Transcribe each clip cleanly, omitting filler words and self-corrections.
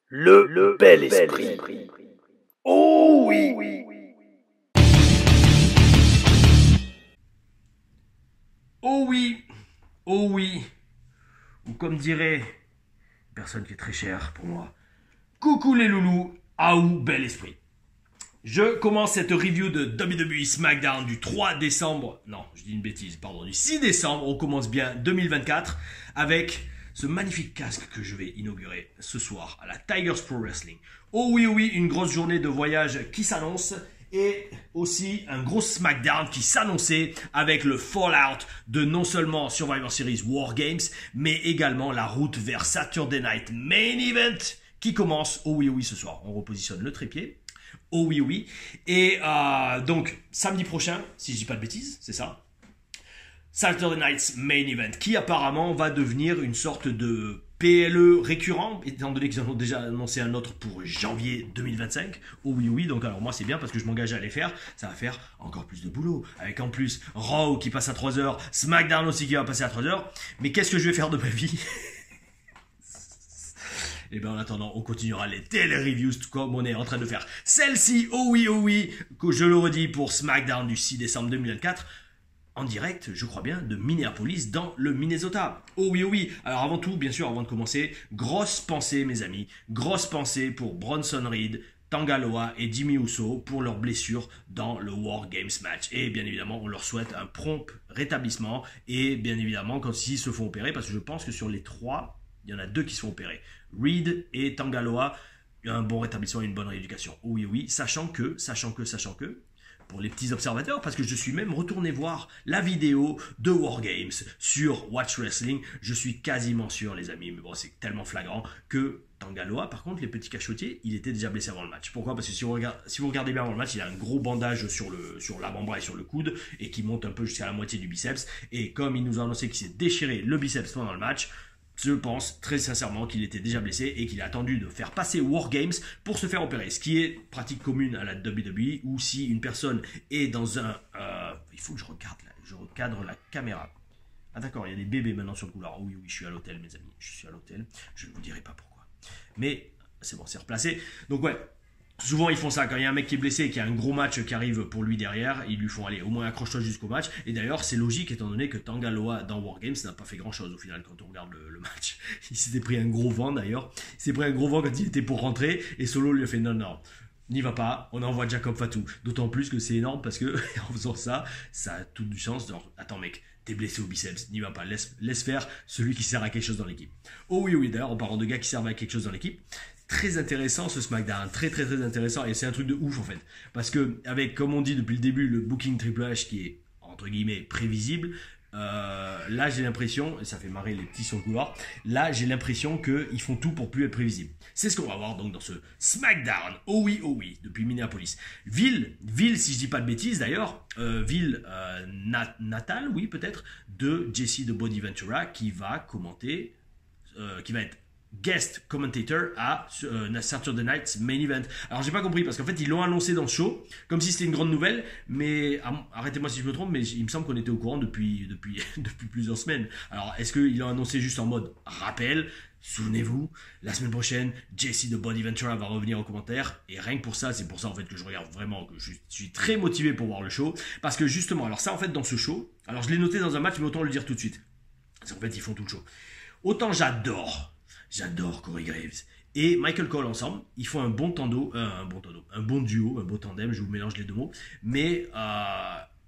Le bel esprit. Oh oui. Oh oui, oh oui, ou comme dirait une personne qui est très chère pour moi, coucou les loulous, aou bel esprit. Je commence cette review de WWE SmackDown du 3 décembre, non, je dis une bêtise, pardon, du 6 décembre, on commence bien 2024 avec ce magnifique casque que je vais inaugurer ce soir à la Tigers Pro Wrestling. Oh oui, une grosse journée de voyage qui s'annonce. Et aussi un gros SmackDown qui s'annonçait avec le fallout de non seulement Survivor Series War Games, mais également la route vers Saturday Night Main Event qui commence, oh oui ce soir. On repositionne le trépied, oh oui. Et donc samedi prochain, si je dis pas de bêtises, c'est ça, Saturday Night's Main Event, qui apparemment va devenir une sorte de PLE récurrent, étant donné qu'ils en ont déjà annoncé un autre pour janvier 2025. Oh oui, donc alors moi c'est bien parce que je m'engage à les faire, ça va faire encore plus de boulot, avec en plus Raw qui passe à 3h, SmackDown aussi qui va passer à 3h, mais qu'est-ce que je vais faire de ma vie? Et bien en attendant, on continuera les télé-reviews comme on est en train de faire celle-ci, oh oui, que je le redis pour SmackDown du 6 décembre 2024, en direct, je crois bien, de Minneapolis dans le Minnesota. Oh oui. Alors avant tout, bien sûr, avant de commencer, grosse pensée, mes amis, grosse pensée pour Bronson Reed, Tanga Loa et Jimmy Uso pour leurs blessures dans le War Games match. Et bien évidemment, on leur souhaite un prompt rétablissement. Et bien évidemment, quand ils se font opérer, parce que je pense que sur les 3, il y en a 2 qui se font opérer. Reed et Tanga Loa, un bon rétablissement et une bonne rééducation. Oh oui, sachant que, pour les petits observateurs, parce que je suis même retourné voir la vidéo de War Games sur Watch Wrestling. Je suis quasiment sûr, les amis, mais bon, c'est tellement flagrant que Tanga Loa, par contre, les petits cachotiers, il était déjà blessé avant le match. Pourquoi? Parce que si vous regardez bien avant le match, il a un gros bandage sur l'avant-bras et sur le coude, et qui monte un peu jusqu'à la moitié du biceps. Et comme il nous a annoncé qu'il s'est déchiré le biceps pendant le match, je pense très sincèrement qu'il était déjà blessé et qu'il a attendu de faire passer War Games pour se faire opérer. Ce qui est pratique commune à la WWE, où si une personne est dans un... il faut que je recadre la caméra. Ah d'accord, il y a des bébés maintenant sur le couloir. Oui, je suis à l'hôtel, mes amis. Je suis à l'hôtel. Je ne vous dirai pas pourquoi. Mais c'est bon, c'est replacé. Donc ouais. Souvent ils font ça, quand il y a un mec qui est blessé et qu'il y a un gros match qui arrive pour lui derrière, ils lui font aller au moins accroche-toi jusqu'au match. Et d'ailleurs c'est logique étant donné que Tanga Loa dans War Games n'a pas fait grand chose au final quand on regarde le match. Il s'était pris un gros vent d'ailleurs, il s'est pris un gros vent quand il était pour rentrer et Solo lui a fait non, n'y va pas, on envoie Jacob Fatu. D'autant plus que c'est énorme parce que en faisant ça, ça a tout du sens. Genre, attends mec, t'es blessé au biceps, n'y va pas, laisse faire celui qui sert à quelque chose dans l'équipe. Oh oui, d'ailleurs en parlant de gars qui servent à quelque chose dans l'équipe, très intéressant ce SmackDown, très intéressant, et c'est un truc de ouf en fait, parce que avec, comme on dit depuis le début, le booking Triple H qui est entre guillemets prévisible, là j'ai l'impression, et ça fait marrer les petits sur le couloir, là j'ai l'impression qu'ils font tout pour plus être prévisibles. C'est ce qu'on va voir donc dans ce SmackDown, oh oui, depuis Minneapolis. Ville, si je dis pas de bêtises d'ailleurs, ville natale, oui peut-être, de Jesse de Body Ventura qui va commenter, qui va être guest commentator à Saturday Night's Main Event. Alors j'ai pas compris parce qu'en fait ils l'ont annoncé dans le show comme si c'était une grande nouvelle, mais arrêtez-moi si je me trompe, mais il me semble qu'on était au courant depuis plusieurs semaines. Alors est-ce qu'ils l'ont annoncé juste en mode rappel? Souvenez-vous, la semaine prochaine, Jesse de Body Ventura va revenir en commentaire, et rien que pour ça, c'est pour ça en fait que je regarde vraiment, que je suis très motivé pour voir le show, parce que justement, alors ça en fait dans ce show, alors je l'ai noté dans un match, mais autant le dire tout de suite, parce qu'en fait ils font tout le show. Autant j'adore Corey Graves et Michael Cole ensemble, ils font un bon duo, un beau tandem, je vous mélange les deux mots, mais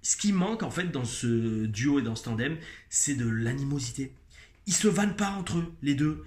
ce qui manque en fait dans ce duo et dans ce tandem, c'est de l'animosité. Ils se vannent pas entre eux, les deux.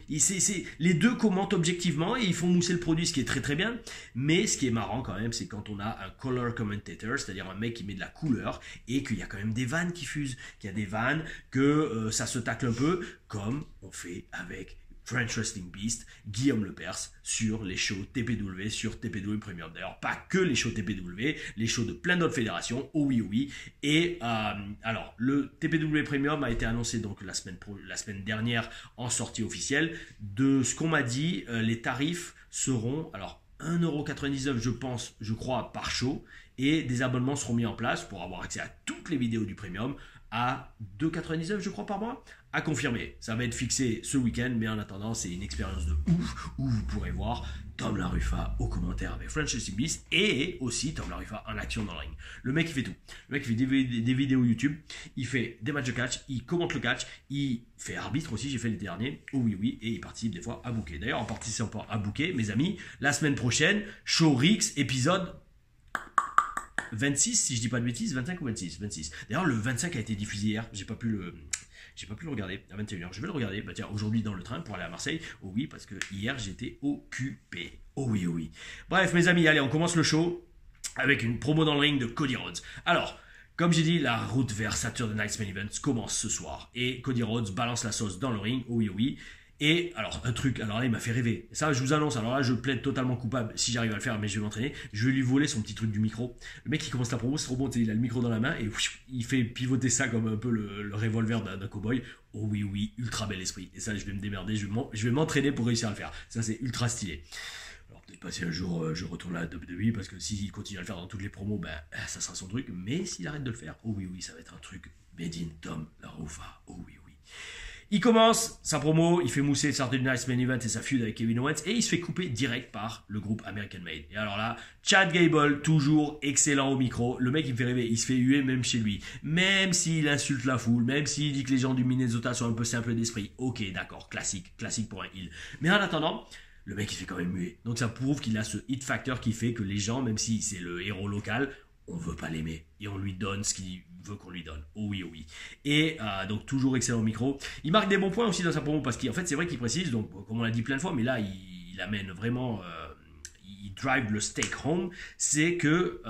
Les deux commentent objectivement et ils font mousser le produit, ce qui est très bien. Mais ce qui est marrant quand même, c'est quand on a un color commentator, c'est-à-dire un mec qui met de la couleur et qu'il y a quand même des vannes qui fusent, qu'il y a des vannes, que ça se tacle un peu, comme on fait avec French Wrestling Beast, Guillaume Lepers, sur les shows TPW, sur TPW Premium. D'ailleurs, pas que les shows TPW, les shows de plein d'autres fédérations, oh oui. Et alors, le TPW Premium a été annoncé donc la semaine dernière en sortie officielle. De ce qu'on m'a dit, les tarifs seront, alors, 1,99€ je crois, par show, et des abonnements seront mis en place pour avoir accès à toutes les vidéos du Premium à 2,99€ je crois par mois, à confirmer. Ça va être fixé ce week-end, mais en attendant, c'est une expérience de ouf où vous pourrez voir Tom LaRuffa aux commentaires avec Francis Bliss et aussi Tom LaRuffa en action dans le ring. Le mec, il fait tout. Le mec, il fait des vidéos YouTube, il fait des matchs de catch, il commente le catch, il fait arbitre aussi, j'ai fait les derniers, oh oui, et il participe des fois à booker. D'ailleurs, en participant à booker, mes amis, la semaine prochaine, Show Rix, épisode 26, si je dis pas de bêtises, 25 ou 26, 26. D'ailleurs, le 25 a été diffusé hier, j'ai pas pu le regarder à 21h. Je vais le regarder, bah tiens, aujourd'hui dans le train pour aller à Marseille. Oh oui, parce que hier j'étais occupé. Oh oui, oh oui. Bref, mes amis, allez, on commence le show avec une promo dans le ring de Cody Rhodes. Alors, comme j'ai dit, la route vers Saturday Night's Main Event commence ce soir. Et Cody Rhodes balance la sauce dans le ring. Oh oui, oh oui. Et alors, un truc, alors là, il m'a fait rêver. Ça, je vous annonce, alors là, je plaide totalement coupable si j'arrive à le faire, mais je vais m'entraîner. Je vais lui voler son petit truc du micro. Le mec, il commence la promo, c'est trop bon, il a le micro dans la main et il fait pivoter ça comme un peu le revolver d'un cow-boy. Oh oui, oui, ultra bel esprit. Et ça, je vais me démerder, je vais m'entraîner pour réussir à le faire. Ça, c'est ultra stylé. Alors, peut-être pas si un jour je retourne à la WWE, parce que s'il continue à le faire dans toutes les promos, ben, ça sera son truc. Mais s'il arrête de le faire, oh oui, oui, ça va être un truc made in Tom LaRuffa. Oh oui, oui. Il commence sa promo, il fait mousser Saturday Night's Main Event et sa feud avec Kevin Owens et il se fait couper direct par le groupe American Made. Et alors là, Chad Gable, toujours excellent au micro. Le mec, il me fait rêver, il se fait huer même chez lui. Même s'il insulte la foule, même s'il dit que les gens du Minnesota sont un peu simples d'esprit. Ok, d'accord, classique pour un heel. Mais en attendant, le mec, il se fait quand même muer. Donc ça prouve qu'il a ce hit factor qui fait que les gens, même si c'est le héros local, on veut pas l'aimer et on lui donne ce qu'il veut qu'on lui donne. Oh oui, oh oui. Et donc toujours excellent au micro. Il marque des bons points aussi dans sa promo parce qu'en fait c'est vrai qu'il précise, donc comme on l'a dit plein de fois, mais là il amène vraiment, il drive le stake home. C'est que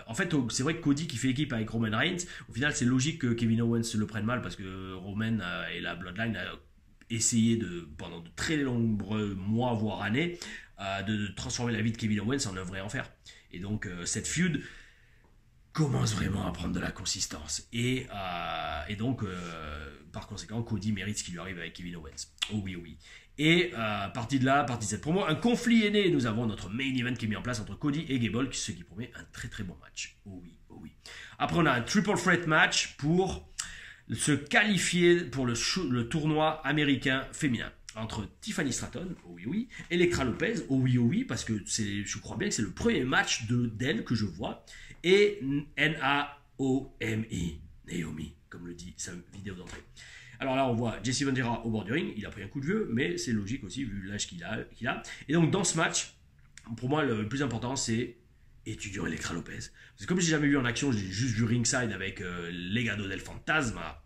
en fait c'est vrai que Cody qui fait équipe avec Roman Reigns, au final c'est logique que Kevin Owens le prenne mal parce que Roman et la Bloodline a essayé pendant de très nombreux mois voire années de transformer la vie de Kevin Owens en un vrai enfer. Et donc cette feud commence vraiment à prendre de la consistance. Et donc, par conséquent, Cody mérite ce qui lui arrive avec Kevin Owens. Oh oui, oh oui. Et partie de cette promo, un conflit est né. Nous avons notre main event qui est mis en place entre Cody et Gable, ce qui promet un très très bon match. Oh oui, oh oui. Après, on a un triple threat match pour se qualifier pour le tournoi américain féminin. Entre Tiffany Stratton, oh oui, oui, Elektra Lopez, oh oui, parce que je crois bien que c'est le premier match d'elle que je vois, et Naomi, Naomi, comme le dit sa vidéo d'entrée. Alors là, on voit Jesse Ventura au bord du ring, il a pris un coup de vieux, mais c'est logique aussi, vu l'âge qu'il a. Et donc, dans ce match, pour moi, le plus important, c'est étudier Elektra Lopez. Parce que comme j'ai jamais vu en action, j'ai juste vu ringside avec Legado del Fantasma,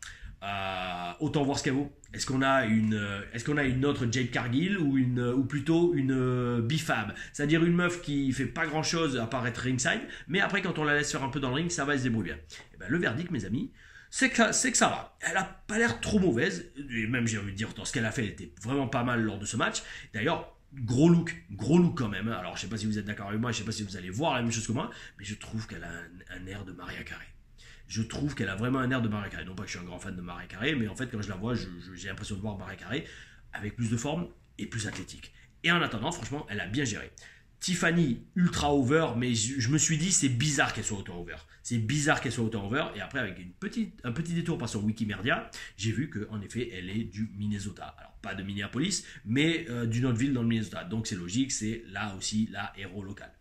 autant voir ce qu'elle vaut. Est-ce qu'on a une autre Jade Cargill ou plutôt une Bifab, c'est-à-dire une meuf qui fait pas grand chose à part être ringside, mais après quand on la laisse faire un peu dans le ring, ça va se débrouiller bien. Et ben, le verdict, mes amis, c'est que ça va. Elle a pas l'air trop mauvaise, et même j'ai envie de dire dans ce qu'elle a fait, elle était vraiment pas mal lors de ce match. D'ailleurs, gros look quand même. Alors je sais pas si vous êtes d'accord avec moi, je sais pas si vous allez voir la même chose que moi, mais je trouve qu'elle a un air de Mariah Carey. Je trouve qu'elle a vraiment un air de Mariah Carey. Non pas que je suis un grand fan de Mariah Carey, mais en fait, quand je la vois, j'ai l'impression de voir Mariah Carey avec plus de forme et plus athlétique. Et en attendant, franchement, elle a bien géré. Tiffany, ultra over, mais je me suis dit, c'est bizarre qu'elle soit autant over. C'est bizarre qu'elle soit autant over. Et après, avec un petit détour par son Wikimedia, j'ai vu qu'en effet, elle est du Minnesota. Alors, pas de Minneapolis, mais d'une autre ville dans le Minnesota. Donc, c'est logique, c'est là aussi la héros locale.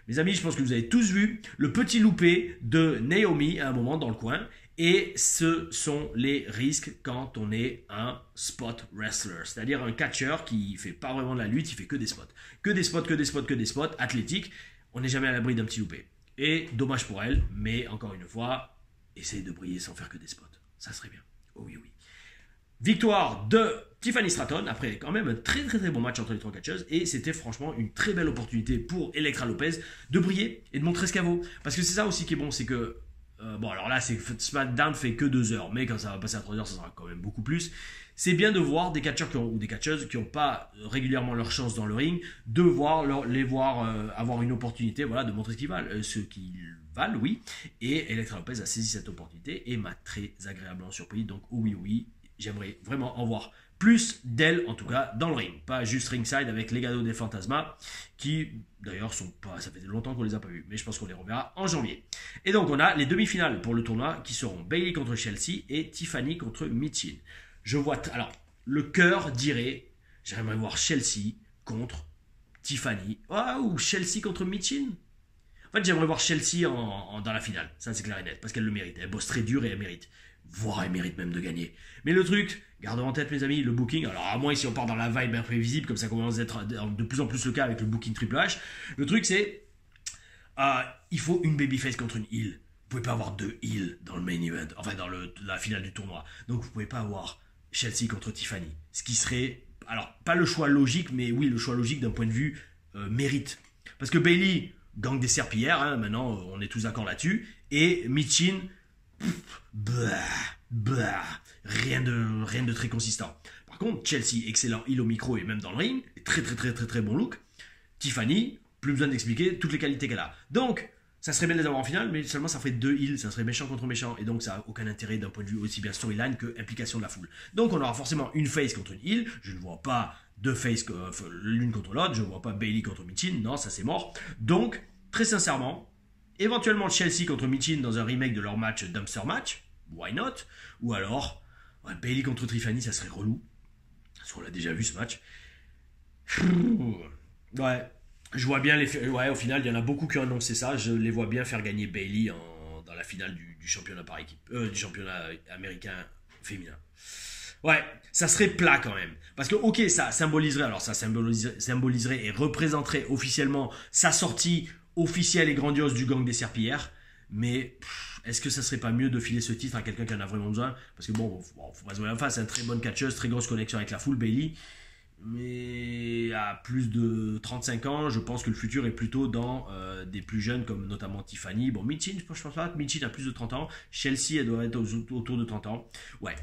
Mes amis, je pense que vous avez tous vu le petit loupé de Naomi à un moment dans le coin. Et ce sont les risques quand on est un spot wrestler. C'est-à-dire un catcheur qui ne fait pas vraiment de la lutte, il fait que des spots. Que des spots, athlétiques. On n'est jamais à l'abri d'un petit loupé. Et dommage pour elle, mais encore une fois, essayez de briller sans faire que des spots. Ça serait bien. Oh oui, oui. Victoire de Tiffany Stratton, après quand même un très bon match entre les trois catcheuses, et c'était franchement une très belle opportunité pour Elektra Lopez de briller et de montrer ce qu'elle vaut. Parce que c'est ça aussi qui est bon, c'est que, bon alors là, SmackDown fait que 2 heures, mais quand ça va passer à 3 heures, ça sera quand même beaucoup plus. C'est bien de voir des catcheurs ou des catcheuses qui n'ont pas régulièrement leur chance dans le ring, les voir avoir une opportunité, voilà, de montrer ce qu'ils valent, oui. Et Elektra Lopez a saisi cette opportunité et m'a très agréablement surpris, donc oui. J'aimerais vraiment en voir plus d'elle, en tout cas, dans le ring. Pas juste ringside avec Legado del Fantasma, qui, d'ailleurs, sont pas... Ça fait longtemps qu'on les a pas vus, mais je pense qu'on les reverra en janvier. Et donc, on a les demi-finales pour le tournoi, qui seront Bayley contre Chelsea et Tiffany contre Michin. je vois... Alors, le cœur dirait, j'aimerais voir Chelsea contre Tiffany. Ou Chelsea contre Michin. En fait, j'aimerais voir Chelsea dans la finale. Ça, c'est clair et net, parce qu'elle le mérite. Elle bosse très dur et elle mérite. Voire elle mérite même de gagner. Mais le truc, gardez en tête, mes amis, le booking. Alors, à moins si on part dans la vibe imprévisible, comme ça commence à être de plus en plus le cas avec le booking Triple H. Le truc, c'est... il faut une babyface contre une heel. Vous pouvez pas avoir 2 heels dans le main event. Enfin, dans la finale du tournoi. Donc, vous pouvez pas avoir Chelsea contre Tiffany. Ce qui serait... Alors, pas le choix logique, mais oui, le choix logique d'un point de vue mérite. Parce que Bayley... gang des serpillères, hein, maintenant on est tous d'accord là-dessus, et Michin, rien de très consistant. Par contre, Chelsea, excellent heel au micro et même dans le ring, très bon look. Tiffany, plus besoin d'expliquer toutes les qualités qu'elle a. Donc, ça serait bien de les avoir en finale, mais seulement ça ferait 2 heels, ça serait méchant contre méchant, et donc ça n'a aucun intérêt d'un point de vue aussi bien storyline que implication de la foule. Donc on aura forcément une face contre une heel, je ne vois pas 2 faces l'une contre l'autre, je ne vois pas Bayley contre Michin, non, ça c'est mort. Donc, très sincèrement, éventuellement Chelsea contre Michin dans un remake de leur match Dumpster Match, why not? Ou alors, Bayley contre Tiffany, ça serait relou, parce qu'on l'a déjà vu ce match. Ouais. Je vois bien au final, il y en a beaucoup qui ont annoncé ça. Je les vois bien faire gagner Bayley dans la finale du championnat par équipe, du championnat américain féminin. Ouais, ça serait plat quand même. Parce que, ok, ça symboliserait et représenterait officiellement sa sortie officielle et grandiose du gang des serpillères. Mais est-ce que ça serait pas mieux de filer ce titre à quelqu'un qui en a vraiment besoin? Parce que bon, faut pas se voir en face, c'est une très bonne catcheuse, très grosse connexion avec la foule, Bayley. Mais à plus de 35 ans, je pense que le futur est plutôt dans des plus jeunes comme notamment Tiffany. Bon, Michin, je pense pas que Michin a plus de 30 ans. Chelsea, elle doit être autour de 30 ans. Ouais.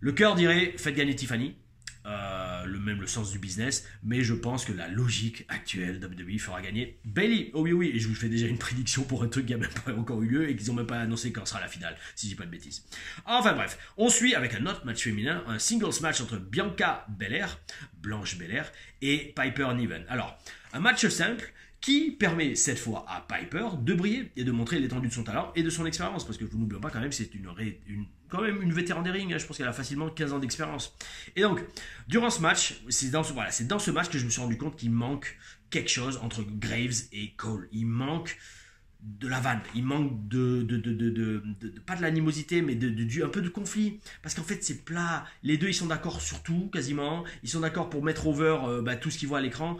Le cœur dirait, faites gagner Tiffany. Même le sens du business. Mais je pense que la logique actuelle WWE fera gagner Bayley. Oh oui, et je vous fais déjà une prédiction pour un truc qui n'a même pas encore eu lieu et qu'ils n'ont même pas annoncé quand sera la finale, si je dis pas de bêtises. Enfin bref, on suit avec un autre match féminin, un singles match entre Blanche Belair et Piper Niven. Alors, un match simple qui permet cette fois à Piper de briller et de montrer l'étendue de son talent et de son expérience, parce que vous n'oubliez pas quand même, c'est quand même une vétéran des rings, hein, je pense qu'elle a facilement 15 ans d'expérience. Et donc, durant ce match, c'est dans ce match que je me suis rendu compte qu'il manque quelque chose entre Graves et Cole. Il manque de la vanne, il manque pas de l'animosité, mais un peu de conflit, parce qu'en fait c'est plat, les deux ils sont d'accord sur tout, quasiment, ils sont d'accord pour mettre over tout ce qu'ils voient à l'écran.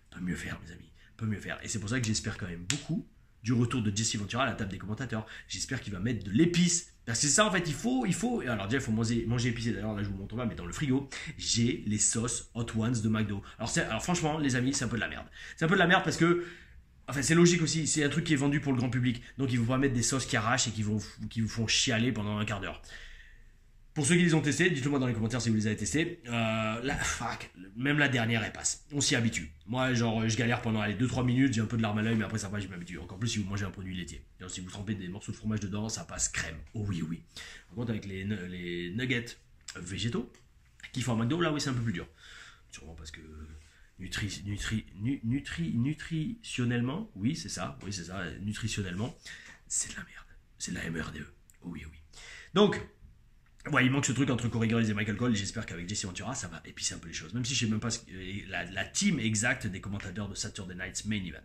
Peut mieux faire, mes amis, peut mieux faire. Et c'est pour ça que j'espère quand même beaucoup du retour de Jesse Ventura à la table des commentateurs. J'espère qu'il va mettre de l'épice. Parce que c'est ça, en fait, il faut. Alors, déjà, il faut manger épicé. D'ailleurs, là, je vous montre pas, mais dans le frigo, j'ai les sauces Hot Ones de McDo. Alors, franchement, les amis, c'est un peu de la merde. C'est un peu de la merde parce que. Enfin, c'est logique aussi. C'est un truc qui est vendu pour le grand public. Donc, il ne faut pas mettre des sauces qui arrachent et qui vous font chialer pendant un quart d'heure. Pour ceux qui les ont testés, dites-le moi dans les commentaires si vous les avez testés. Même la dernière, elle passe. On s'y habitue. Moi, je galère pendant 2-3 minutes, j'ai un peu de larmes à l'œil, mais après ça va, je m'habitue. Encore plus si vous mangez un produit laitier. Alors, si vous trempez des morceaux de fromage dedans, ça passe crème. Oh oui. Par contre, avec les nuggets végétaux qui font un McDo, là, oui, c'est un peu plus dur. Sûrement parce que nutritionnellement, oui, c'est ça, nutritionnellement, c'est de la merde. C'est de la MRDE. Oh oui. Donc, ouais, il manque ce truc entre Corey Graves et Michael Cole, et j'espère qu'avec Jesse Ventura, ça va épicer un peu les choses. Même si je ne sais même pas la team exacte des commentateurs de Saturday Night's Main Event.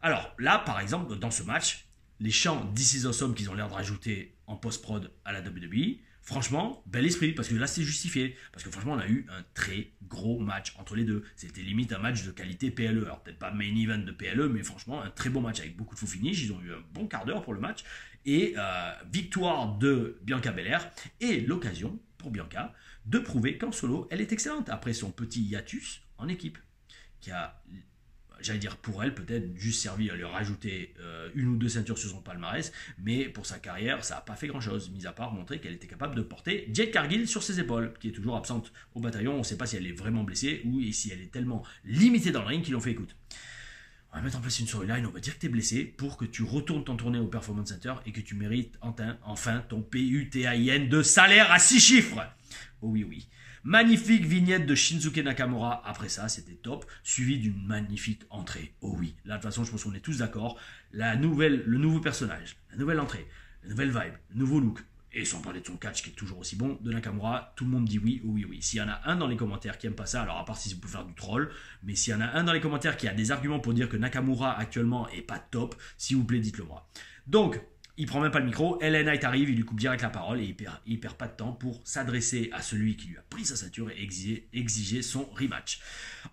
Alors, là, par exemple, dans ce match, les chants This is Awesome qu'ils ont l'air de rajouter en post-prod à la WWE, franchement, bel esprit, parce que là, c'est justifié. Parce que franchement, on a eu un très gros match entre les deux. C'était limite un match de qualité PLE. Alors, peut-être pas Main Event de PLE, mais franchement, un très bon match avec beaucoup de faux finish. Ils ont eu un bon quart d'heure pour le match. Et victoire de Bianca Belair et l'occasion pour Bianca de prouver qu'en solo elle est excellente après son petit hiatus en équipe qui a, j'allais dire pour elle peut-être juste servi à lui rajouter une ou deux ceintures sur son palmarès, mais pour sa carrière ça n'a pas fait grand chose, mis à part montrer qu'elle était capable de porter Jade Cargill sur ses épaules, qui est toujours absente au bataillon. On ne sait pas si elle est vraiment blessée ou si elle est tellement limitée dans le ring qu'ils l'ont fait écoute. On va mettre en place une storyline, on va dire que tu es blessé pour que tu retournes ton tournée au Performance Center et que tu mérites enfin ton PUTAIN de salaire à 6 chiffres. Oh oui. Magnifique vignette de Shinsuke Nakamura, après ça c'était top, suivi d'une magnifique entrée. Oh oui, là de toute façon je pense qu'on est tous d'accord, le nouveau personnage, la nouvelle entrée, la nouvelle vibe, le nouveau look, et sans parler de son catch qui est toujours aussi bon, de Nakamura, tout le monde dit oui, oui, oui. S'il y en a un dans les commentaires qui aime pas ça, alors à part si vous pouvez faire du troll, mais s'il y en a un dans les commentaires qui a des arguments pour dire que Nakamura actuellement est pas top, s'il vous plaît, dites-le moi. Donc, il prend même pas le micro, LA Knight arrive, il lui coupe direct la parole et il perd pas de temps pour s'adresser à celui qui lui a pris sa ceinture et exiger son rematch.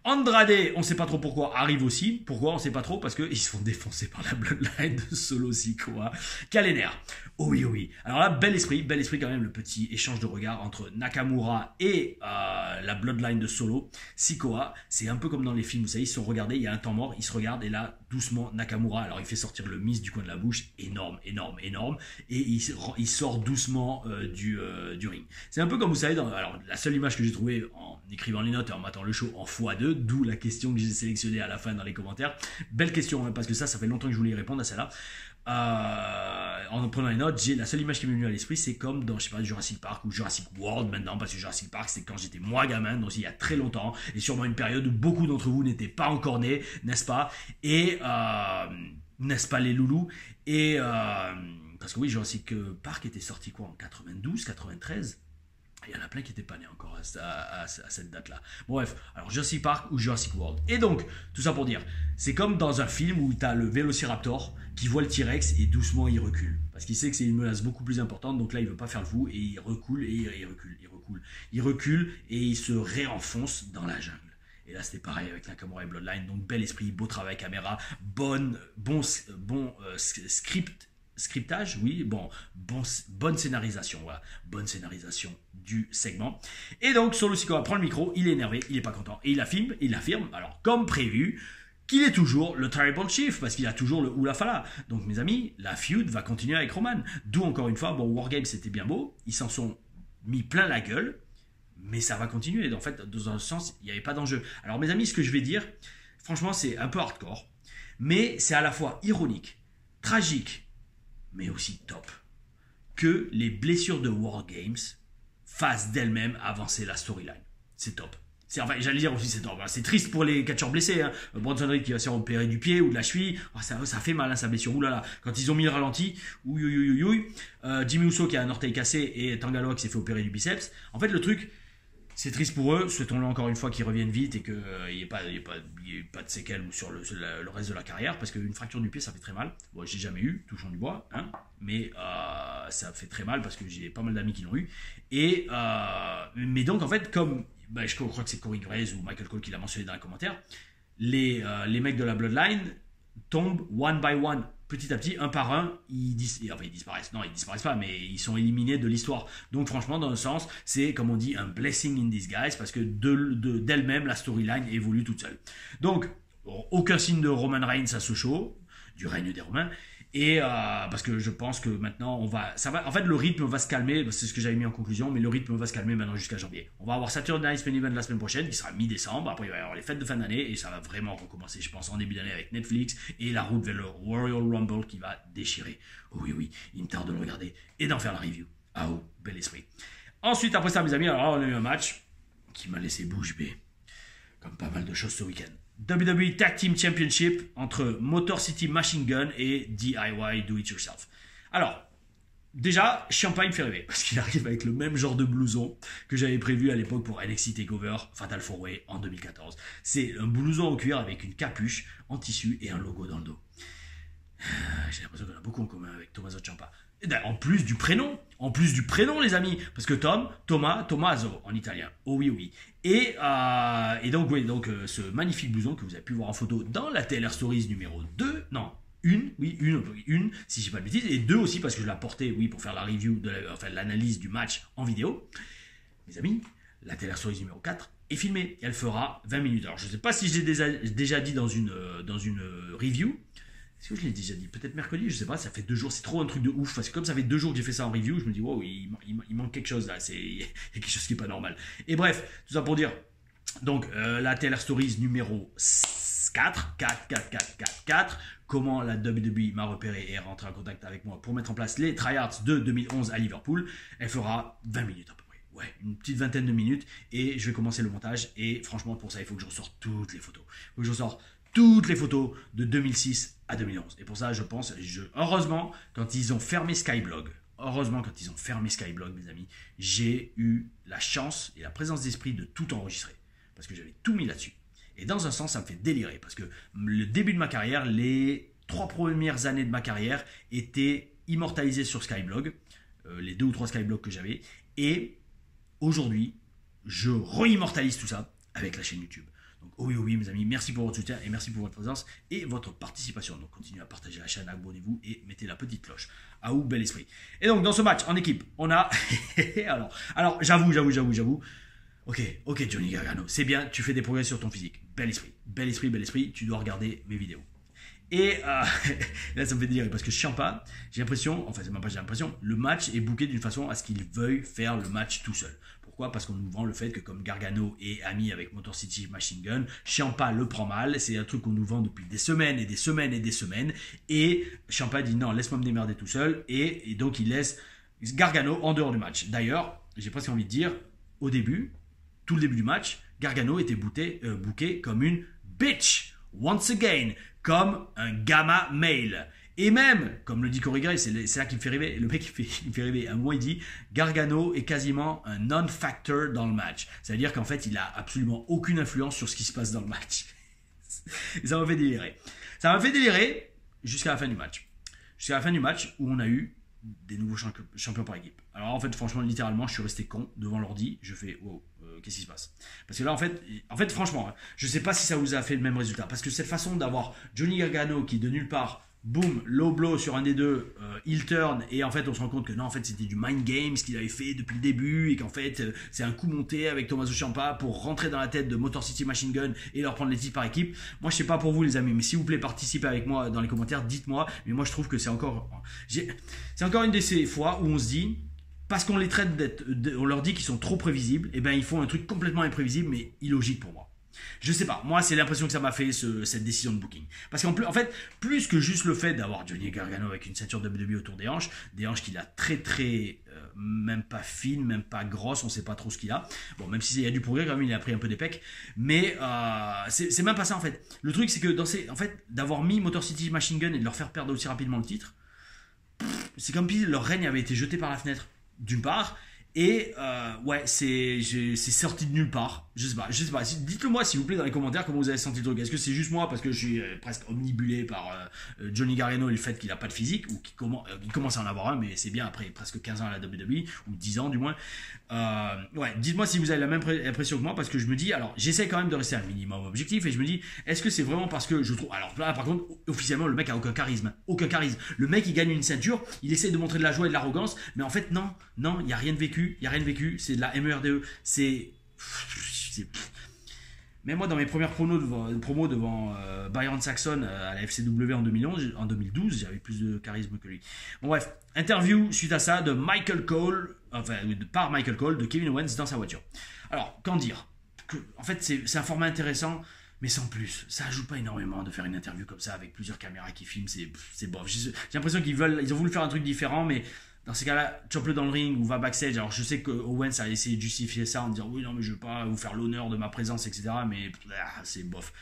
Andrade, on sait pas trop pourquoi, arrive aussi. Pourquoi, on sait pas trop, parce qu'ils se font défoncer par la Bloodline de Solo Sikoa. Quel nerf. Oh oui, oh oui. Alors là, bel esprit quand même, le petit échange de regard entre Nakamura et la Bloodline de Solo Sikoa. C'est un peu comme dans les films, vous savez, ils se sont regardés, il y a un temps mort, ils se regardent et là, doucement, Nakamura, alors il fait sortir le mist du coin de la bouche, énorme, et il sort doucement du ring. C'est un peu comme vous savez, alors la seule image que j'ai trouvée en écrivant les notes et en matant le show en x2, d'où la question que j'ai sélectionnée à la fin dans les commentaires. Belle question, hein, parce que ça fait longtemps que je voulais y répondre à celle-là. En prenant les notes, la seule image qui m'est venue à l'esprit, c'est comme dans, je sais pas, Jurassic Park ou Jurassic World maintenant, parce que Jurassic Park, c'est quand j'étais moi gamin, donc il y a très longtemps, et sûrement une période où beaucoup d'entre vous n'étaient pas encore nés, n'est-ce pas? Et n'est-ce pas les loulous? Et parce que oui, Jurassic Park était sorti quoi en 92, 93? Il y en a plein qui n'étaient pas nés encore à cette date-là. Bref, alors Jurassic Park ou Jurassic World. Et donc, tout ça pour dire, c'est comme dans un film où tu as le Vélociraptor qui voit le T-Rex et doucement il recule. Parce qu'il sait que c'est une menace beaucoup plus importante, donc là il ne veut pas faire le fou et il recule et il recule. Il recule et il se réenfonce dans la jungle. Et là c'était pareil avec Nakamura et Bloodline, donc bel esprit, beau travail caméra, bon scriptage, oui, bonne scénarisation, voilà, bonne scénarisation du segment. Et donc Solo Sikoa prend le micro, il est énervé, il est pas content, et il affirme, alors comme prévu, qu'il est toujours le Tribal Chief, parce qu'il a toujours le Hula Fala. Donc mes amis, la feud va continuer avec Roman. D'où encore une fois, bon, Wargames c'était bien beau, ils s'en sont mis plein la gueule, mais ça va continuer. En fait, dans un sens, il n'y avait pas d'enjeu. Alors mes amis, ce que je vais dire, franchement, c'est un peu hardcore, mais c'est à la fois ironique, tragique, mais aussi top, que les blessures de Wargames fassent d'elles-mêmes avancer la storyline. C'est top. Enfin, j'allais dire aussi c'est top. C'est triste pour les catcheurs blessés. Hein. Bronson Reed qui va se faire opérer du pied ou de la cheville. Oh, ça fait mal, hein, sa blessure. Ouh là là. Quand ils ont mis le ralenti, Jimmy Uso qui a un orteil cassé et Tangaloa qui s'est fait opérer du biceps. En fait, le truc, c'est triste pour eux. Souhaitons-le encore une fois qu'ils reviennent vite et qu'il n'y ait pas de séquelles sur le reste de la carrière. Parce qu'une fracture du pied, ça fait très mal. Bon, j'ai jamais eu, touchant du bois. Hein, mais ça fait très mal parce que j'ai pas mal d'amis qui l'ont eu. Mais donc, en fait, comme... je crois que c'est Corey Graves ou Michael Cole qui l'a mentionné dans les commentaires, les mecs de la Bloodline tombent one by one, petit à petit, un par un, ils disparaissent. Non, ils disparaissent pas, mais ils sont éliminés de l'histoire. Donc franchement, dans un sens, c'est, comme on dit, un blessing in disguise, parce que d'elle-même, la storyline évolue toute seule. Donc, aucun signe de Roman Reigns à ce show, du règne des Romains, et parce que je pense que maintenant en fait le rythme va se calmer, c'est ce que j'avais mis en conclusion, mais le rythme va se calmer maintenant jusqu'à janvier. On va avoir Saturday Night Main Event la semaine prochaine qui sera mi-décembre, après il va y avoir les fêtes de fin d'année et ça va vraiment recommencer, je pense, en début d'année avec Netflix et la route vers le Royal Rumble qui va déchirer. Oh oui, il me tarde de le regarder et d'en faire la review. Ah oh, bel esprit. Ensuite, après ça mes amis, alors là on a eu un match qui m'a laissé bouche bée, comme pas mal de choses ce week-end. WWE Tag Team Championship entre Motor City Machine Gun et DIY Do It Yourself. Alors, déjà, Ciampa il me fait rêver parce qu'il arrive avec le même genre de blouson que j'avais prévu à l'époque pour NXT TakeOver Fatal 4-Way en 2014. C'est un blouson en cuir avec une capuche en tissu et un logo dans le dos. J'ai l'impression qu'on a beaucoup en commun avec Tommaso Ciampa. En plus du prénom, les amis, parce que Tommaso en italien. Oh oui. Et donc ce magnifique blouson que vous avez pu voir en photo dans la TLR Stories numéro 2, non, une, si je dis pas de bêtises, et 2 aussi parce que je l'ai porté, oui, pour faire la review, l'analyse du match en vidéo. Mes amis, la TLR Stories numéro 4 est filmée, et elle fera 20 minutes. Alors je ne sais pas si je l'ai déjà dit dans une review. Est-ce que je l'ai déjà dit? Peut-être mercredi, je sais pas, ça fait 2 jours, c'est trop un truc de ouf, parce que comme ça fait 2 jours que j'ai fait ça en review, je me dis, wow, il manque quelque chose là, il y a quelque chose qui est pas normal. Et bref, tout ça pour dire, donc la TLR Stories numéro 4, comment la WWE m'a repéré et est rentrée en contact avec moi pour mettre en place les tryhards de 2011 à Liverpool, elle fera 20 minutes à peu près. Ouais, une petite vingtaine de minutes, et je vais commencer le montage, et franchement pour ça il faut que je ressorte toutes les photos. Toutes les photos de 2006 à 2011. Et pour ça, je pense, heureusement, quand ils ont fermé Skyblog heureusement, quand ils ont fermé Skyblog, mes amis, j'ai eu la chance et la présence d'esprit de tout enregistrer. Parce que j'avais tout mis là-dessus. Et dans un sens, ça me fait délirer. Parce que le début de ma carrière, les 3 premières années de ma carrière étaient immortalisées sur Skyblog. Les 2 ou 3 Skyblogs que j'avais. Et aujourd'hui, je re-immortalise tout ça avec la chaîne YouTube. Donc oui, mes amis, merci pour votre soutien et merci pour votre présence et votre participation. Donc continuez à partager la chaîne, abonnez-vous et mettez la petite cloche. Ah ou bel esprit. Et donc dans ce match en équipe, on a... alors j'avoue. Ok, Johnny Gargano, c'est bien, tu fais des progrès sur ton physique. Bel esprit, tu dois regarder mes vidéos. Et là, ça me fait délirer parce que Ciampa, j'ai l'impression, enfin, c'est même pas j'ai l'impression, le match est booké d'une façon à ce qu'il veuille faire le match tout seul. Pourquoi ? Parce qu'on nous vend le fait que comme Gargano est ami avec Motor City Machine Gun, Ciampa le prend mal. C'est un truc qu'on nous vend depuis des semaines. Et Ciampa dit non, laisse-moi me démerder tout seul. Et donc, il laisse Gargano en dehors du match. D'ailleurs, j'ai presque envie de dire, au début, tout le début du match, Gargano était booké comme une bitch. Once again, comme un gamma male. Et même, comme le dit Corey Graves, c'est là qu'il me fait rêver. Le mec, il me fait rêver. À un moment, il dit Gargano est quasiment un non-factor dans le match. Ça veut dire qu'en fait, il a absolument aucune influence sur ce qui se passe dans le match. Et ça m'a fait délirer. Ça m'a fait délirer jusqu'à la fin du match. Jusqu'à la fin du match où on a eu des nouveaux champions par équipe. Alors en fait, franchement, littéralement, je suis resté con devant l'ordi. Je fais wow. Qu'est-ce qui se passe? Parce que là, en fait, franchement, je ne sais pas si ça vous a fait le même résultat. Parce que cette façon d'avoir Johnny Gargano qui, de nulle part, boum, low blow sur un des deux, heel turn, et en fait, on se rend compte que non, en fait, c'était du mind game, ce qu'il avait fait depuis le début, et qu'en fait, c'est un coup monté avec Tommaso Ciampa pour rentrer dans la tête de Motor City Machine Gun et leur prendre les titres par équipe. Moi, je sais pas pour vous, les amis, mais s'il vous plaît, participez avec moi dans les commentaires, dites-moi. Mais moi, je trouve que c'est encore une de ces fois où on se dit, parce qu'on les traite on leur dit qu'ils sont trop prévisibles, et ben ils font un truc complètement imprévisible mais illogique pour moi. Je sais pas, moi c'est l'impression que ça m'a fait cette décision de booking. Parce qu'en fait, plus que juste le fait d'avoir Johnny Gargano avec une ceinture WWE autour des hanches qu'il a très même pas fine, même pas grosse, on sait pas trop ce qu'il a. Bon, même s'il y a du progrès quand même, il a pris un peu des pecs, mais c'est même pas ça en fait. Le truc c'est que en fait, d'avoir mis Motor City Machine Gun et de leur faire perdre aussi rapidement le titre, c'est comme si leur règne avait été jeté par la fenêtre. D'une part, et ouais, c'est sorti de nulle part. Je sais pas. Dites-le moi s'il vous plaît dans les commentaires comment vous avez senti le truc. Est-ce que c'est juste moi parce que je suis presque omnibulé par Johnny Gargano et le fait qu'il a pas de physique, ou qu'il commence à en avoir un, mais c'est bien après presque 15 ans à la WWE, ou 10 ans du moins. Ouais, dites-moi si vous avez la même impression que moi, parce que je me dis, alors j'essaie quand même de rester un minimum objectif, et je me dis, est-ce que c'est vraiment parce que je trouve, alors là par contre, officiellement le mec a aucun charisme. Le mec il gagne une ceinture, il essaie de montrer de la joie et de l'arrogance, mais en fait non, il n'y a rien de vécu, c'est de la MERDE, même moi dans mes premières promos devant Byron Saxon à la FCW en 2012, j'avais plus de charisme que lui. Bon bref, interview suite à ça de Michael Cole, par Michael Cole, de Kevin Owens dans sa voiture. Alors, qu'en dire? En fait, c'est un format intéressant, mais sans plus. Ça ajoute pas énormément de faire une interview comme ça avec plusieurs caméras qui filment, c'est bof. J'ai l'impression ils ont voulu faire un truc différent, mais dans ces cas-là, chope-le dans le ring ou va backstage. Alors je sais que Owens a essayé de justifier ça en disant oui, non mais je veux pas vous faire l'honneur de ma présence, etc. Mais c'est bof.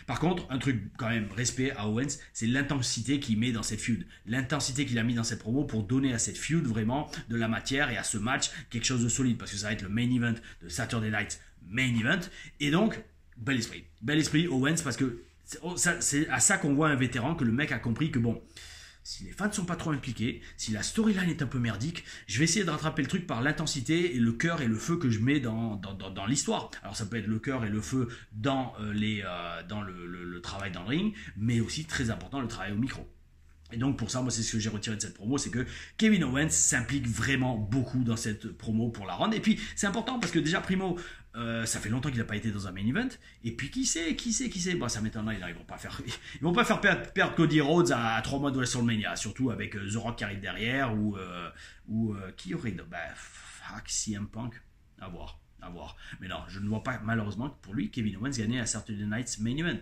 Par contre, un truc quand même, respect à Owens, c'est l'intensité qu'il met dans cette feud. L'intensité qu'il a mis dans cette promo pour donner à cette feud vraiment de la matière et à ce match quelque chose de solide. Parce que ça va être le main event de Saturday Night Main Event. Et donc, bel esprit Owens, parce que c'est à ça qu'on voit un vétéran, que le mec a compris que bon, si les fans ne sont pas trop impliqués, si la storyline est un peu merdique, je vais essayer de rattraper le truc par l'intensité et le cœur et le feu que je mets dans l'histoire. Alors ça peut être le cœur et le feu dans le travail dans le ring, mais aussi très important le travail au micro. Et donc pour ça, moi c'est ce que j'ai retiré de cette promo, c'est que Kevin Owens s'implique vraiment beaucoup dans cette promo pour la rendre. Et puis c'est important parce que déjà primo, ça fait longtemps qu'il n'a pas été dans un main event. Et puis qui sait, bon, ça m'étonnerait, ils vont pas faire perdre Cody Rhodes à 3 mois de WrestleMania, surtout avec The Rock qui arrive derrière, ou qui aurait CM Punk, à voir. Mais non, je ne vois pas malheureusement pour lui Kevin Owens gagner à Saturday Night's Main Event.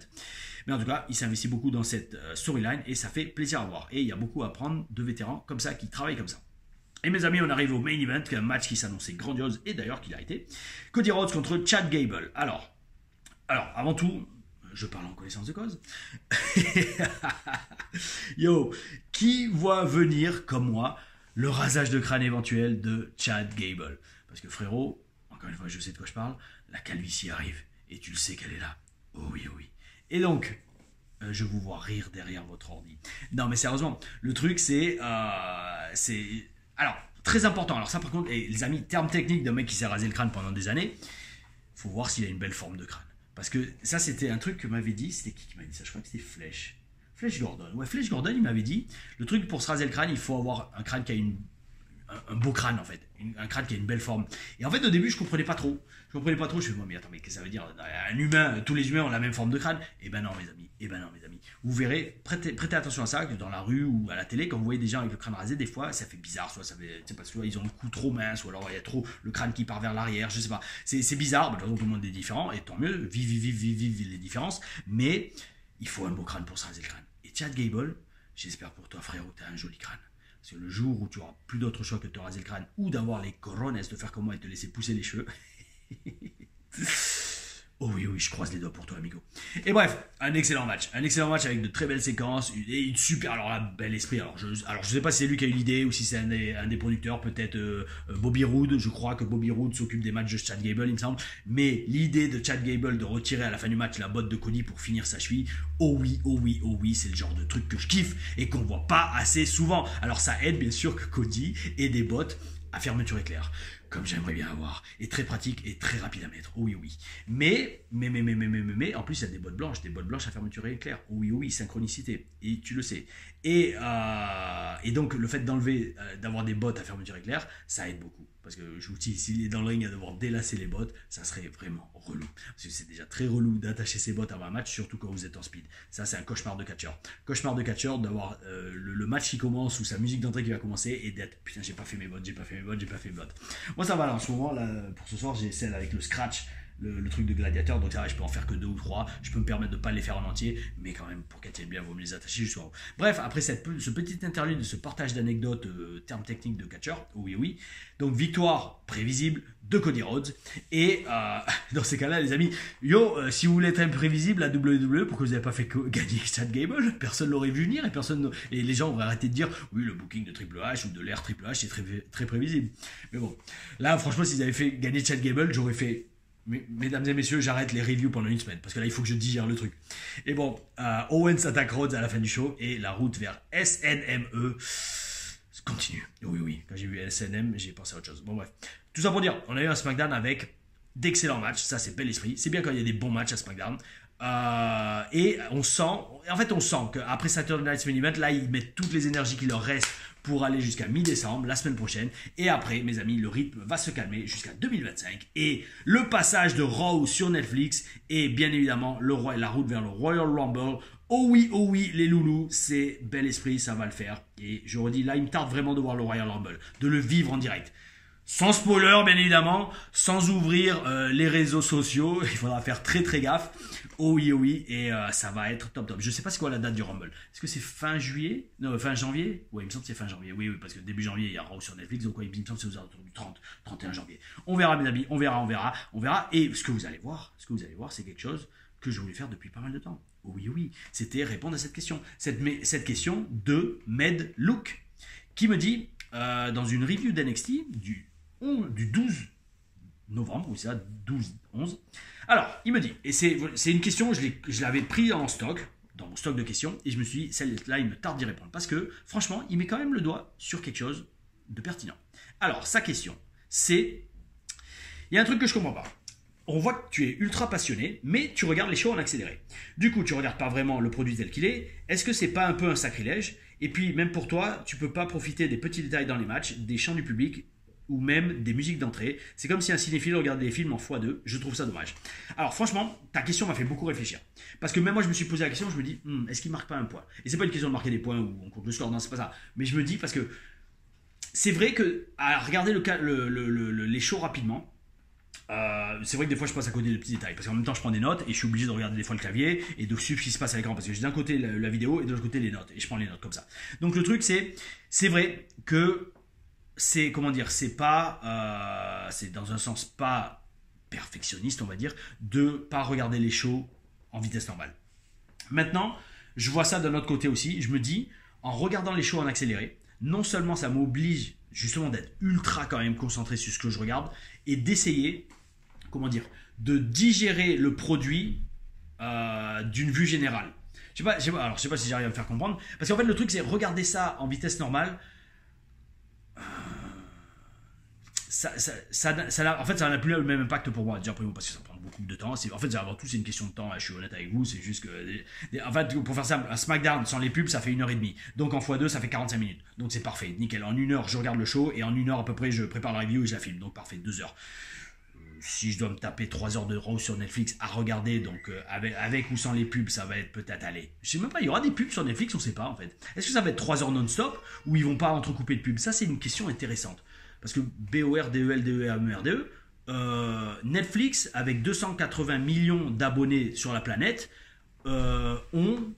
Mais en tout cas, il s'investit beaucoup dans cette storyline et ça fait plaisir à voir. Et il y a beaucoup à apprendre de vétérans comme ça qui travaillent comme ça. Et mes amis, on arrive au Main Event, qui est un match qui s'annonçait grandiose et d'ailleurs qu'il a été. Cody Rhodes contre Chad Gable. Alors, avant tout, je parle en connaissance de cause. Yo, qui voit venir comme moi le rasage de crâne éventuel de Chad Gable. Parce que frérot, encore une fois, je sais de quoi je parle, la calvitie arrive. Et tu le sais qu'elle est là. Oh oui, oh oui. Et donc, je vous vois rire derrière votre ordi. Non, mais sérieusement, le truc, c'est... alors, très important. Alors ça, par contre, les amis, terme technique d'un mec qui s'est rasé le crâne pendant des années, faut voir s'il a une belle forme de crâne. Parce que ça, c'était un truc que m'avait dit... C'était qui m'avait dit ça? Je crois que c'était Flèche. Flash Gordon. Ouais, Flash Gordon, il m'avait dit, le truc pour se raser le crâne, il faut avoir un crâne qui a un beau crâne, en fait. Un crâne qui a une belle forme. Et en fait, au début, je comprenais pas trop. Je me suis dit, mais attends, mais qu'est-ce que ça veut dire? Un humain, tous les humains ont la même forme de crâne? Eh ben non, mes amis. Vous verrez, prêtez attention à ça, que dans la rue ou à la télé, quand vous voyez des gens avec le crâne rasé, des fois, ça fait bizarre. Soit ça fait, c'est parce que ils ont le cou trop mince, ou alors il y a trop le crâne qui part vers l'arrière, je sais pas. C'est bizarre. De toute façon, tout le monde est différent, et tant mieux, vive les différences. Mais il faut un beau crâne pour se raser le crâne. Et Chad Gable, j'espère pour toi, frérot, tu as un joli crâne. Parce que le jour où tu auras plus d'autre choix que de te raser le crâne ou d'avoir les corones, de faire comme moi et de te laisser pousser les cheveux. Oh oui, je croise les doigts pour toi, amigo. Et bref, un excellent match avec de très belles séquences et une super, alors là, bel esprit. Alors je sais pas si c'est lui qui a eu l'idée ou si c'est un des producteurs, peut-être Bobby Roode. Je crois que Bobby Roode s'occupe des matchs de Chad Gable, il me semble. Mais l'idée de Chad Gable de retirer à la fin du match la botte de Cody pour finir sa cheville, oh oui, c'est le genre de truc que je kiffe et qu'on voit pas assez souvent. Alors ça aide bien sûr que Cody ait des bottes à fermeture éclair, comme j'aimerais bien avoir, et très pratique et très rapide à mettre, oh oui. Mais, en plus il y a des bottes blanches à fermeture éclair, oh oui, synchronicité, et tu le sais. Et donc le fait d'enlever, d'avoir des bottes à fermeture éclair, ça aide beaucoup. Parce que je vous dis, s'il est dans le ring à devoir délasser les bottes, ça serait vraiment relou. Parce que c'est déjà très relou d'attacher ses bottes avant un match, surtout quand vous êtes en speed. Ça, c'est un cauchemar de catcheur. Cauchemar de catcheur d'avoir le match qui commence ou sa musique d'entrée qui va commencer et d'être putain, j'ai pas fait mes bottes. Moi, ça va là en ce moment. Là, pour ce soir, j'ai celle avec le scratch. Le truc de gladiateur, donc ça va, je peux en faire que 2 ou 3, je peux me permettre de ne pas les faire en entier, mais quand même pour qu'elles tiennent bien, vaut mieux les attacher jusqu'en haut. Bref, après ce petit interlude de ce partage d'anecdotes, termes techniques de catcheur, oui, donc victoire prévisible de Cody Rhodes, et dans ces cas-là les amis, si vous voulez être imprévisible à WWE, pourquoi vous n'avez pas fait gagner Chad Gable? Personne l'aurait vu venir et les gens auraient arrêté de dire oui, le booking de Triple H ou de l'ère Triple H c'est très, très prévisible. Mais bon, là franchement, s'ils avaient fait gagner Chad Gable, j'aurais fait mesdames et messieurs, j'arrête les reviews pendant une semaine parce que là il faut que je digère le truc. Et bon, Owens attaque Rhodes à la fin du show et la route vers SNME continue. Oui, quand j'ai vu SNM, j'ai pensé à autre chose. Bon bref, tout ça pour dire, on a eu un SmackDown avec d'excellents matchs, ça c'est bel esprit. C'est bien quand il y a des bons matchs à SmackDown. Et on sent qu'après Saturday Night's Main Event, là ils mettent toutes les énergies qui leur restent pour aller jusqu'à mi-décembre, la semaine prochaine. Et après, mes amis, le rythme va se calmer jusqu'à 2025. Et le passage de Raw sur Netflix et bien évidemment la route vers le Royal Rumble. Oh oui, les loulous, c'est bel esprit, ça va le faire. Et je redis, là, il me tarde vraiment de voir le Royal Rumble, de le vivre en direct. Sans spoiler, bien évidemment, sans ouvrir les réseaux sociaux, il faudra faire très très gaffe. Oh oui, et ça va être top. Je sais pas c'est quoi la date du Rumble. Est-ce que c'est fin juillet? Non, fin janvier? Oui, il me semble que c'est fin janvier. Oui, parce que début janvier, il y a Raw sur Netflix, donc il me semble que c'est aux alentours du 31 janvier. On verra, mes amis, on verra. Et ce que vous allez voir, c'est quelque chose que je voulais faire depuis pas mal de temps. Oh oui, c'était répondre à cette question. Cette question de Med Look, qui me dit, dans une review d'NXT du 12 novembre, oui c'est ça, 12-11. Alors, il me dit, et c'est une question, je l'avais pris en stock, dans mon stock de questions, et je me suis dit, celle-là, il me tarde d'y répondre, parce que, franchement, il met quand même le doigt sur quelque chose de pertinent. Alors, sa question, c'est, il y a un truc que je comprends pas. On voit que tu es ultra passionné, mais tu regardes les shows en accéléré. Du coup, tu regardes pas vraiment le produit tel qu'il est. Est-ce que c'est pas un peu un sacrilège? Et puis, même pour toi, tu peux pas profiter des petits détails dans les matchs, des chants du public, ou même des musiques d'entrée. C'est comme si un cinéphile regardait des films en x2. Je trouve ça dommage. Alors franchement, ta question m'a fait beaucoup réfléchir. Parce que même moi, je me suis posé la question, je me dis, est-ce qu'il marque pas un point? Et c'est pas une question de marquer des points ou on compte le score, non, c'est pas ça. Mais je me dis, parce que c'est vrai que à regarder les shows rapidement, c'est vrai que des fois je passe à côté de petits détails parce qu'en même temps je prends des notes et je suis obligé de regarder des fois le clavier et de suivre ce qui se passe à l'écran parce que j'ai d'un côté la vidéo et de l'autre côté les notes et je prends les notes comme ça. Donc le truc c'est vrai que c'est c'est pas c'est dans un sens pas perfectionniste on va dire de pas regarder les shows en vitesse normale. Maintenant je vois ça d'un autre côté aussi, je me dis en regardant les shows en accéléré, non seulement ça m'oblige justement d'être ultra quand même concentré sur ce que je regarde et d'essayer, comment dire, de digérer le produit d'une vue générale. Je sais pas si j'arrive à me faire comprendre, parce qu'en fait le truc c'est regarder ça en vitesse normale. En fait, ça n'a plus le même impact pour moi, déjà parce que ça prend beaucoup de temps. En fait, avant tout, c'est une question de temps. Je suis honnête avec vous, c'est juste que. En fait, pour faire ça, un SmackDown sans les pubs, ça fait 1h30. Donc en x2, ça fait 45 minutes. Donc c'est parfait, nickel. En 1 heure, je regarde le show et en 1 heure à peu près, je prépare la review et je la filme. Donc parfait, 2 heures. Si je dois me taper 3 heures de Raw sur Netflix à regarder, donc avec ou sans les pubs, ça va être peut-être aller. Je sais même pas, il y aura des pubs sur Netflix, on sait pas en fait. Est-ce que ça va être 3 heures non-stop ou ils vont pas entrecouper de pubs? Ça, c'est une question intéressante. Parce que BORDELDEMERDE, Netflix, avec 280 millions d'abonnés sur la planète, ont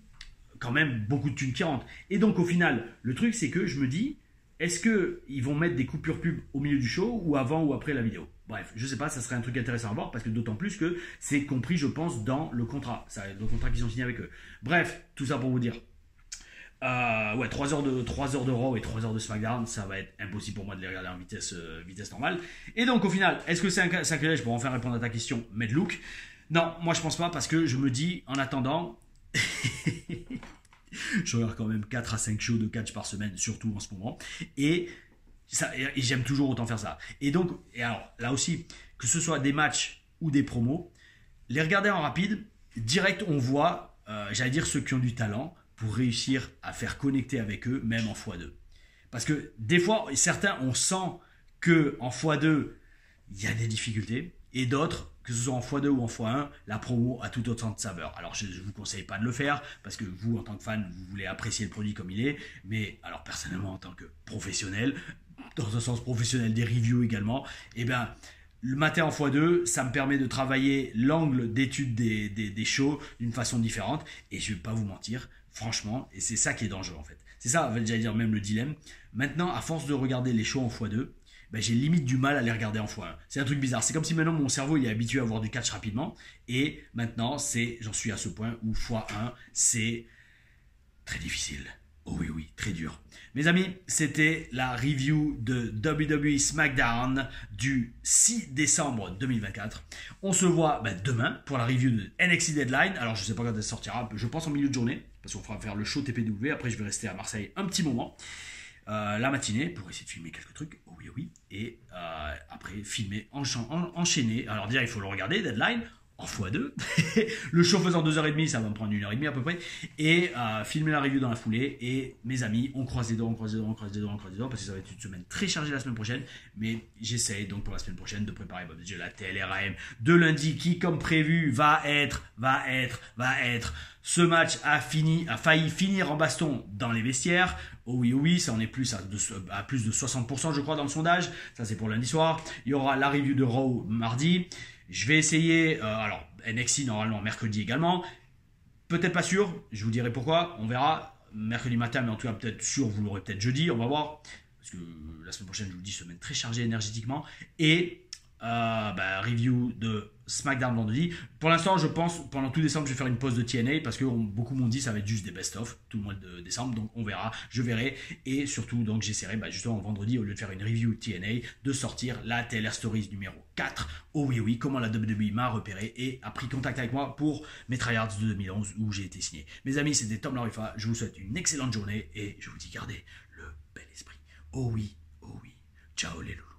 quand même beaucoup de thunes qui rentrent. Et donc, au final, le truc, c'est que je me dis, est-ce qu'ils vont mettre des coupures pub au milieu du show ou avant ou après la vidéo? Bref, je sais pas, ça serait un truc intéressant à voir parce que d'autant plus que c'est compris, je pense, dans le contrat. Le contrat qu'ils ont signé avec eux. Bref, tout ça pour vous dire. Ouais, 3 heures de Raw et 3 heures de SmackDown, ça va être impossible pour moi de les regarder en vitesse normale. Et donc au final, est-ce que c'est un sacrilège pour enfin répondre à ta question, Medlook? Non, moi je pense pas parce que je me dis, en attendant, je regarde quand même 4 à 5 shows de catch par semaine, surtout en ce moment, et j'aime toujours autant faire ça. Et donc, alors là aussi, que ce soit des matchs ou des promos, les regarder en rapide, direct on voit, j'allais dire ceux qui ont du talent, pour réussir à faire connecter avec eux, même en x2. Parce que des fois, certains, on sent qu'en x2, il y a des difficultés, et d'autres, que ce soit en x2 ou en x1, la promo a tout autant de saveur. Alors, je ne vous conseille pas de le faire, parce que vous, en tant que fan, vous voulez apprécier le produit comme il est, mais alors personnellement, en tant que professionnel, dans un sens professionnel des reviews également, eh bien, le matin en x2, ça me permet de travailler l'angle d'étude des shows d'une façon différente, et je ne vais pas vous mentir, franchement, et c'est ça qui est dangereux en fait. C'est ça, j'allais dire même le dilemme. Maintenant, à force de regarder les shows en x2, ben, j'ai limite du mal à les regarder en x1. C'est un truc bizarre. C'est comme si maintenant mon cerveau il est habitué à voir du catch rapidement. Et maintenant, j'en suis à ce point où x1, c'est très difficile. Oh oui, oui, très dur. Mes amis, c'était la review de WWE SmackDown du 6 décembre 2024. On se voit demain pour la review de NXT Deadline. Alors, je ne sais pas quand elle sortira, je pense en milieu de journée, parce qu'on fera faire le show TPW. Après, je vais rester à Marseille un petit moment, la matinée, pour essayer de filmer quelques trucs. Oh oui, oui. Et après, filmer, enchaîner. Alors, déjà, il faut le regarder, Deadline. En x2, le show faisant 2h30, ça va me prendre 1h30 à peu près, et filmer la review dans la foulée. Et mes amis, on croise les doigts, parce que ça va être une semaine très chargée la semaine prochaine, mais j'essaie donc pour la semaine prochaine de préparer déjà la TLRAM de lundi qui, comme prévu, va être. Ce match a failli finir en baston dans les vestiaires. Oh oui, oh oui, ça en est plus à plus de 60%, je crois, dans le sondage. Ça, c'est pour lundi soir. Il y aura la review de Raw mardi. Je vais essayer, alors NXT normalement mercredi également, peut-être pas sûr, je vous dirai pourquoi, on verra, mercredi matin, mais en tout cas peut-être sûr, vous l'aurez peut-être jeudi, on va voir, parce que la semaine prochaine, je vous dis, semaine très chargée énergétiquement, et review de SmackDown vendredi. Pour l'instant, je pense, pendant tout décembre, je vais faire une pause de TNA parce que beaucoup m'ont dit ça va être juste des best-of tout le mois de décembre, donc on verra, je verrai. Et surtout, donc j'essaierai justement vendredi, au lieu de faire une review de TNA, de sortir la TLR Stories numéro 4. Oh oui, oui, comment la WWE m'a repéré et a pris contact avec moi pour mes tryhards de 2011 où j'ai été signé. Mes amis, c'était Tom Larifa, je vous souhaite une excellente journée et je vous dis gardez le bel esprit. Oh oui, ciao les loulous.